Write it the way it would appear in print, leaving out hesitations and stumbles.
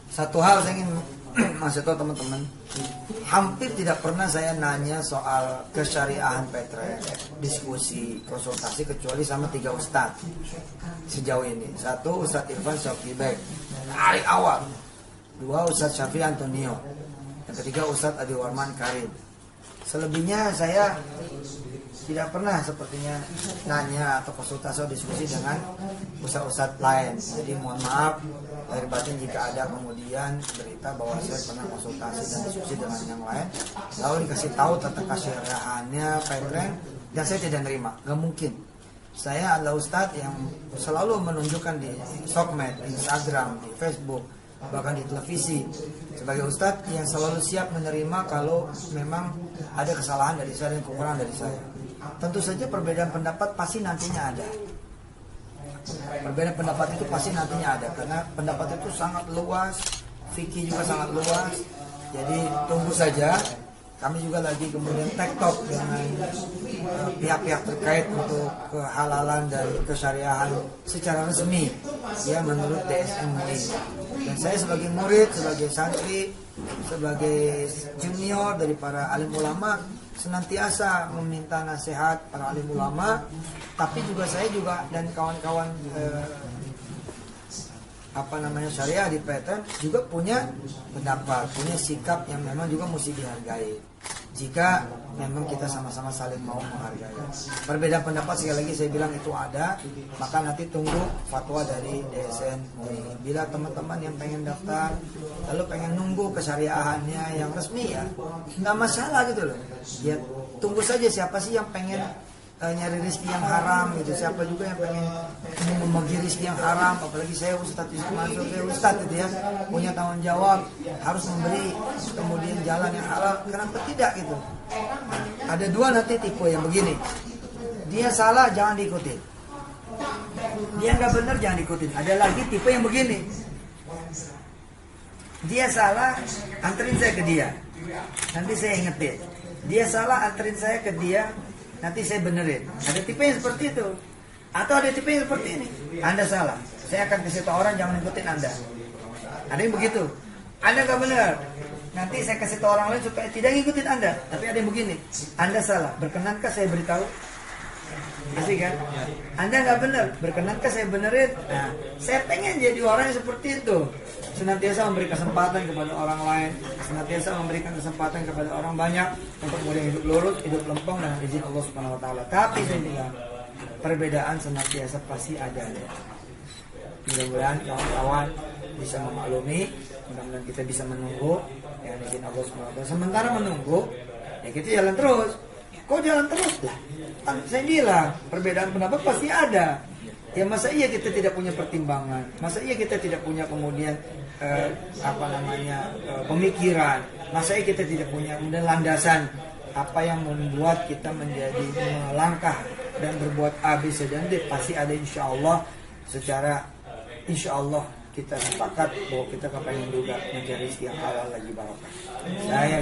Satu hal saya ingin masih tahu teman-teman, hampir tidak pernah saya nanya soal kesyariahan Petre, diskusi, konsultasi kecuali sama 3 ustadz sejauh ini. 1 Ustadz Irfan Syafibek dari awal, 2 Ustadz Syafi Antonio, yang ketiga Ustadz Adi Warman Karim. Selebihnya saya tidak pernah sepertinya nanya atau konsultasi atau diskusi dengan ustadz-ustadz lain. Jadi mohon maaf lahir batin jika ada kemudian berita bahwa saya pernah konsultasi dan diskusi dengan yang lain lalu dikasih tahu tentang kesyariahannya Petre dan saya tidak nerima. Gak mungkin. Saya adalah ustadz yang selalu menunjukkan di sosmed, di Instagram, di Facebook, bahkan di televisi sebagai ustadz yang selalu siap menerima kalau memang ada kesalahan dari saya dan kekurangan dari saya. Tentu saja perbedaan pendapat pasti nantinya ada. Perbedaan pendapat itu pasti nantinya ada karena pendapat itu sangat luas, fikih juga sangat luas. Jadi tunggu saja. Kami juga lagi kemudian tektok dengan pihak-pihak terkait untuk kehalalan dan kesyariahan secara resmi ya menurut DSM MUI. Dan saya sebagai murid, sebagai santri, sebagai junior dari para alim ulama senantiasa meminta nasihat para alim ulama, tapi juga saya juga dan kawan-kawan syariah di Petre juga punya pendapat, punya sikap yang memang juga mesti dihargai. Jika memang kita sama-sama saling mau menghargai. Perbedaan pendapat sekali lagi saya bilang itu ada, maka nanti tunggu fatwa dari DSN MUI. Bila teman-teman yang pengen daftar, lalu pengen nunggu kesyariahannya yang resmi ya, nggak masalah gitu loh. Ya tunggu saja siapa sih yang pengen nyari rezeki yang haram gitu, siapa juga yang pengen membagi rezeki yang haram, apalagi saya ustadz masuk, saya ustadz gitu ya, punya tanggung jawab harus memberi kemudian jalan yang halal, kenapa tidak gitu. Ada 2 nanti tipe yang begini, dia salah jangan diikutin, dia nggak benar jangan diikutin. Ada lagi tipe yang begini, dia salah anterin saya ke dia, nanti saya ingetin, dia salah anterin saya ke dia, nanti saya benerin. Ada tipe yang seperti itu. Atau ada tipe yang seperti ini, Anda salah, saya akan kasih tahu orang jangan ikutin Anda. Ada yang begitu, Anda nggak benar, nanti saya kasih tahu orang lain supaya tidak ngikutin Anda. Tapi ada yang begini, Anda salah, berkenankah saya beritahu? Asik kan? Anda nggak benar, berkenankah saya benerin? Nah, saya pengen jadi orang yang seperti itu, senantiasa memberi kesempatan kepada orang lain, senantiasa memberikan kesempatan kepada orang banyak untuk kemudian hidup lurus, hidup lempeng dengan izin Allah Subhanahu Wa Taala. Tapi saya bilang perbedaan senantiasa pasti ada. Mudah-mudahan kawan-kawan bisa memaklumi, mudah-mudahan kita bisa menunggu dengan izin Allah Subhanahu Wa Taala. Sementara menunggu, ya kita jalan terus. Kok jalan terus lah? Kan saya bilang perbedaan pendapat pasti ada. Ya masa iya kita tidak punya pertimbangan, masa iya kita tidak punya kemudian pemikiran, masa iya kita tidak punya kemudian landasan apa yang membuat kita menjadi melangkah dan berbuat A, B, C, dan D. Pasti ada insya Allah, secara insya Allah kita sepakat bahwa kita kepengen juga mencari rezeki yang halal lagi barokah. Saya